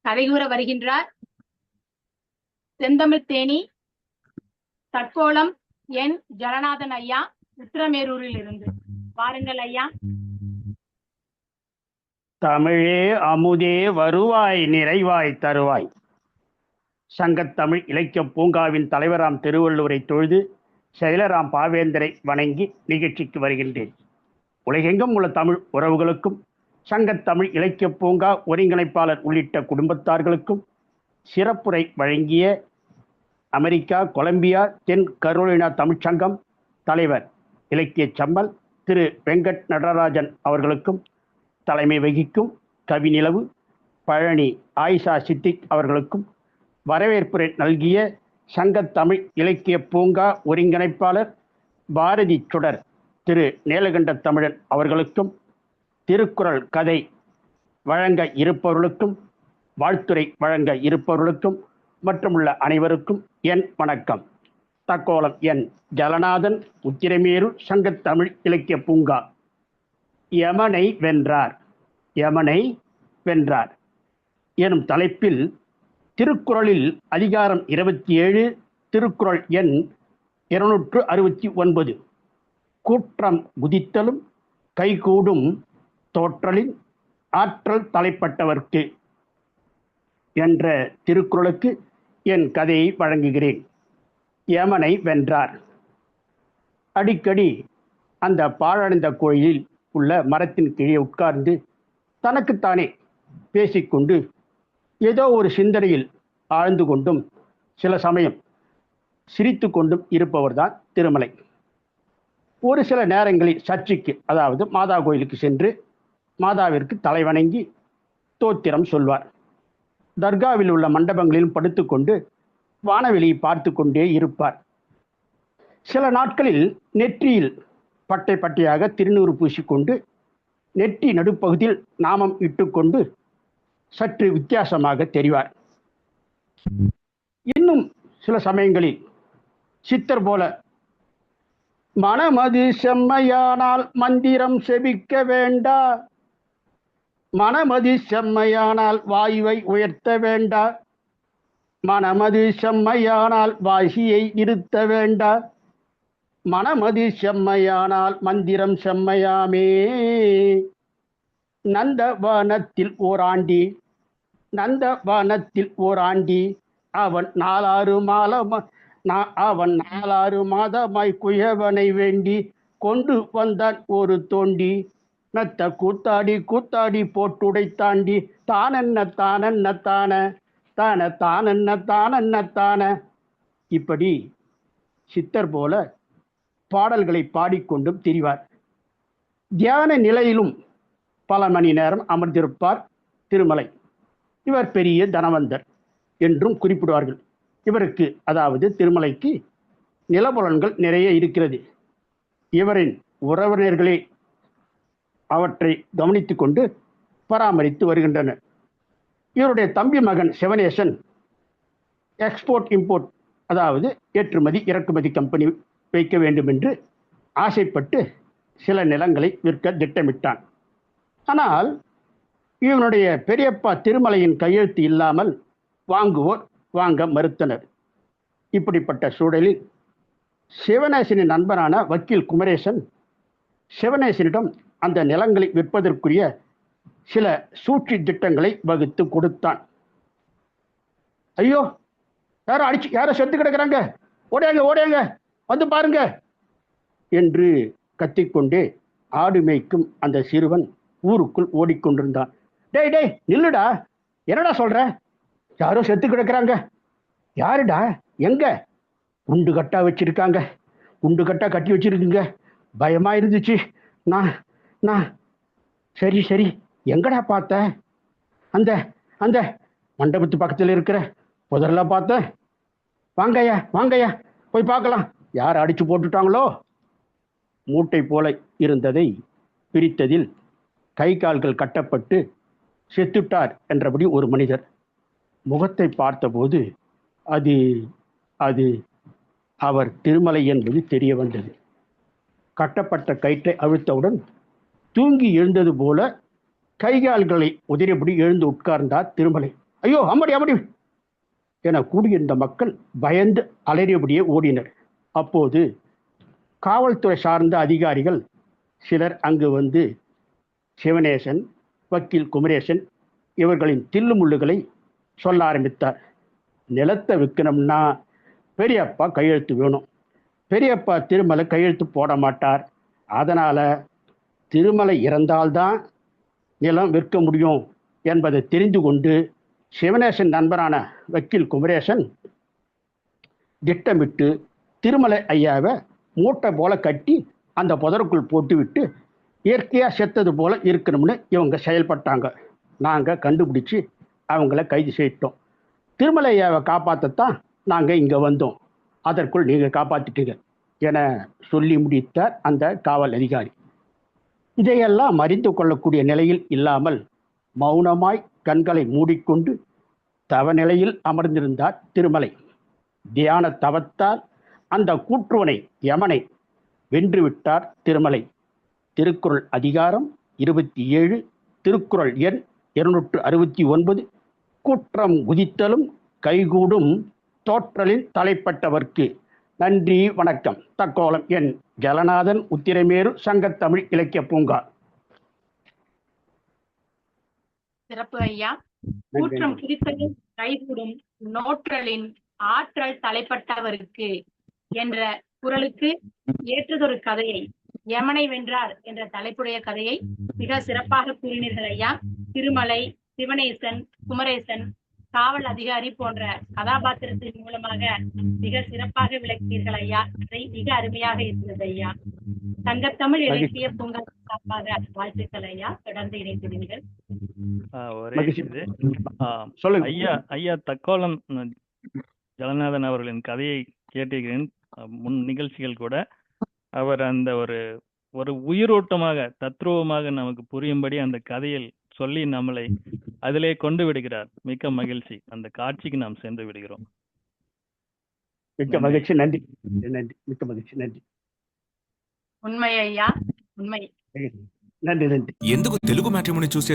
கதைகூற வருகின்றார் செந்தமிழ் தேனி தற்கோலம் என் ஜலநாதன் ஐயா உத்திரமேரூரில் இருந்து. வாருங்கள் ஐயா. தமிழே அமுதே வருவாய் நிறைவாய் தருவாய். சங்கத்தமிழ் இலக்கிய பூங்காவின் தலைவராம் திருவள்ளுவரை தொழுது செயலராம் பாவேந்தரை வணங்கி நிகழ்ச்சிக்கு வருகின்றேன். உலகெங்கும் உள்ள தமிழ் உறவுகளுக்கும் சங்கத்தமிழ் இலக்கிய பூங்கா ஒருங்கிணைப்பாளர் உள்ளிட்ட குடும்பத்தார்களுக்கும் சிறப்புரை வழங்கிய அமெரிக்கா கொலம்பியா தென் கரோலினா தமிழ்ச்சங்கம் தலைவர் இலக்கிய சம்மல் திரு வெங்கட் நடராஜன் அவர்களுக்கும் தலைமை வகிக்கும் கவிநிலவு பழனி ஆயிஷா சித்திக் அவர்களுக்கும் வரவேற்புரை நல்கிய சங்கத்தமிழ் இலக்கிய பூங்கா ஒருங்கிணைப்பாளர் பாரதி சுடர் திரு நீலகண்ட தமிழன் அவர்களுக்கும் திருக்குறள் கதை வழங்க இருப்பவர்களுக்கும் வாழ்த்துரை வழங்க இருப்பவர்களுக்கும் மற்றுமுள்ள அனைவருக்கும் என் வணக்கம். தக்கோலம் என் ஜலநாதன் உத்திரமேரூர் சங்கத்தமிழ் இலக்கிய பூங்கா. யமனை வென்றார் யமனை வென்றார் எனும் தலைப்பில் திருக்குறளில் அதிகாரம் 27 திருக்குறள் எண் 269 கூற்றம் குதித்தலும் கைகூடும் தோற்றலின் ஆற்றல் தலைப்பட்டவர்க்கு என்ற திருக்குறளுக்கு என் கதையை வழங்குகிறேன். யமனை வென்றார். அடிக்கடி அந்த பாழடைந்த கோயிலில் உள்ள மரத்தின் கீழே உட்கார்ந்து தனக்குத்தானே பேசிக்கொண்டு ஏதோ ஒரு சிந்தனையில் ஆழ்ந்து கொண்டும் சில சமயம் சிரித்து கொண்டும் இருப்பவர்தான் திருமலை. ஒரு சில நேரங்களில் சர்ச்சுக்கு, அதாவது மாதா கோயிலுக்கு சென்று மாதாவிற்கு தலைவணங்கி தோத்திரம் சொல்வார். தர்காவில் உள்ள மண்டபங்களிலும் படுத்துக்கொண்டு வானவெளியை பார்த்து கொண்டே இருப்பார். சில நாட்களில் நெற்றியில் பட்டை பட்டையாக திருநூறு பூசிக்கொண்டு நெற்றி நடுப்பகுதியில் நாமம் இட்டுக்கொண்டு சற்று வித்தியாசமாக தெரிவார். இன்னும் சில சமயங்களில் சித்தர் போல மனமது செம்மையானால் மந்திரம் செபிக்க வேண்டா, மனமது செம்மையானால் வாயுவை உயர்த்த வேண்டா, மனமது செம்மையானால் வாசியை நிறுத்த வேண்டா, மனமது செம்மையானால் மந்திரம் செம்மையாமே. நந்தவனத்தில் ஓராண்டி நந்தவனத்தில் ஓராண்டி அவன் 4 மாதமாய் குயவனை வேண்டி கொண்டு வந்தான் ஒரு தோண்டி, மெத்த கூத்தாடி கூத்தாடி போட்டுடை தாண்டி தானென்ன தானென்ன தான தான தானென்ன தானென்ன தான. இப்படி சித்தர் போல பாடல்களை பாடிக்கொண்டும் திரிவார். தியான நிலையிலும் பல மணி நேரம் அமர்ந்திருப்பார் திருமலை. இவர் பெரிய தனவந்தர் என்றும் குறிப்பிடுவார்கள். இவருக்கு, அதாவது திருமலைக்கு நிலபுலன்கள் நிறைய இருக்கிறது. இவரின் உறவினர்களே அவற்றை கவனித்து கொண்டு பராமரித்து வருகின்றனர். இவருடைய தம்பி மகன் சிவனேசன் எக்ஸ்போர்ட் இம்போர்ட், அதாவது ஏற்றுமதி இறக்குமதி கம்பெனி வைக்க வேண்டும் என்று ஆசைப்பட்டு சில நிலங்களை விற்க திட்டமிட்டான். ஆனால் இவனுடைய பெரியப்பா திருமலையின் கையெழுத்து இல்லாமல் வாங்குவோர் வாங்க மறுத்தனர். இப்படிப்பட்ட சூழலில் சிவனேசனின் நண்பரான வக்கீல் குமரேசன் சிவனேசனிடம் அந்த நிலங்களை விற்பதற்குரிய சில சூழ்ச்சி திட்டங்களை வகுத்து கொடுத்தான். ஐயோ, யாரோ செத்து கிடக்குறாங்க, ஓடியாங்க ஓடியாங்க வந்து பாருங்க என்று கத்திக்கொண்டே ஆடு மேய்க்கும் அந்த சிறுவன் ஊருக்குள் ஓடிக்கொண்டிருந்தான். டேய் டேய் நில்லுடா, என்னடா சொல்ற? யாரோ செத்து கிடக்குறாங்க. யாருடா? எங்க? குண்டு கட்டா வச்சிருக்காங்க, குண்டு கட்டா கட்டி வச்சிருக்குங்க, பயமா இருந்துச்சு. நான் நான் சரி சரி, எங்கடா பார்த்த? அந்த அந்த மண்டபத்து பக்கத்தில் இருக்கிற புதர்ல பார்த்தேன். வாங்கய்யா வாங்கய்யா போய் பார்க்கலாம், யார் அடிச்சு போட்டுட்டாங்களோ. மூட்டை போல இருந்ததை பிரித்ததில் கை கால்கள் கட்டப்பட்டு செத்துட்டார் என்றபடி ஒரு மனிதர். முகத்தை பார்த்தபோது அது அது அவர் திருமலை என்பது தெரிய வந்தது. கட்டப்பட்ட கயிற்றை அவிழ்த்தவுடன் தூங்கி எழுந்தது போல கைகால்களை உதிரபடி எழுந்து உட்கார்ந்தார் திருமலை. ஐயோ அம்மடி அம்மடி என கூடியிருந்த மக்கள் பயந்து அலறியபடியே ஓடினர். அப்போது காவல்துறை சார்ந்த அதிகாரிகள் சிலர் அங்கு வந்து சிவனேசன், வக்கீல் குமரேசன் இவர்களின் தில்லுமுள்ளுகளை சொல்ல ஆரம்பித்தார். நிலத்தை விற்கணும்னா பெரியப்பா கையெழுத்து வேணும். பெரியப்பா திருமலை கையெழுத்து போட மாட்டார். அதனால திருமலை இறந்தால்தான் நிலம் விற்க முடியும் என்பதை தெரிந்து கொண்டு சிவனேசன் நண்பரான வக்கீல் குமரேசன் திட்டமிட்டு திருமலை ஐயாவை மூட்டை போல கட்டி அந்த புதருக்குள் போட்டுவிட்டு இயற்கையாக செத்தது போல இருக்கணும்னு இவங்க செயல்பட்டாங்க. நாங்கள் கண்டுபிடிச்சி அவங்கள கைது செய்யிட்டோம். திருமலை ஐயாவை காப்பாற்றத்தான் நாங்கள் இங்கே வந்தோம். அதற்குள் நீங்கள் காப்பாற்றிட்டீங்க என சொல்லி முடித்தார் அந்த காவல் அதிகாரி. இதையெல்லாம் அறிந்து கொள்ளக்கூடிய நிலையில் இல்லாமல் மௌனமாய் கண்களை மூடிக்கொண்டு தவநிலையில் அமர்ந்திருந்தார் திருமலை. தியான தவத்தால் அந்த கூற்றுவனை யமனை வென்றுவிட்டார் திருமலை. திருக்குறள் அதிகாரம் 27, திருக்குறள் எண் 269, குற்றம் குதித்தலும் கைகூடும் தோற்றலில் தலைப்பட்டவர்க்கு. நன்றி, வணக்கம். தக்கோலம் என் ஜலநாதன், உத்திரமேரு சங்கத்தமிழ் இலக்கிய பூங்கா. சிறப்பு ஐயா. கூற்றம் குறித்தலின் கைகூடும் நோற்றலின் ஆற்றல் தலைப்பட்டவருக்கு என்ற குறளுக்கு ஏற்றதொரு கதையை, யமனை வென்றார் என்ற தலைப்புடைய கதையை மிக சிறப்பாக கூறினீர்கள் ஐயா. திருமலை, சிவனேசன், குமரேசன், காவல் அதிகாரி போன்ற கதாபாத்திரத்தின் மூலமாக மிக சிறப்பாக விளக்கினீர்கள் ஐயா. அதை மிக அருமையாக இருந்தது ஐயா. சங்கத்தமிழ் இலக்கிய பூங்கா சார்பாக வாழ்த்துக்கள் ஐயா. தொடர்ந்து இணைத்திருங்கள். ஐயா தக்கோலம் ஜலநாதன் அவர்களின் கதையை கேட்டிருக்கிறேன். முன் நிகழ்ச்சிகள் கூட அவர் அந்த ஒரு உயிரோட்டமாக தத்ரூபமாக நமக்கு புரியும்படி அந்த கதையில் சொல்லி நம்மளை அதிலே கொண்டு விடுகிறார். மிக்க மகிழ்ச்சி. அந்த காட்சிக்கு நாம் சென்று விடுகிறோம். மிக்க மகிழ்ச்சி. நன்றி நன்றி. மிக்க மகிழ்ச்சி. நன்றி. ఉన్మయ్య అయ్యా ఉన్మయ్య నన్ను ఎందుకు తెలుగు మ్యాట్రిమోనీ చూస్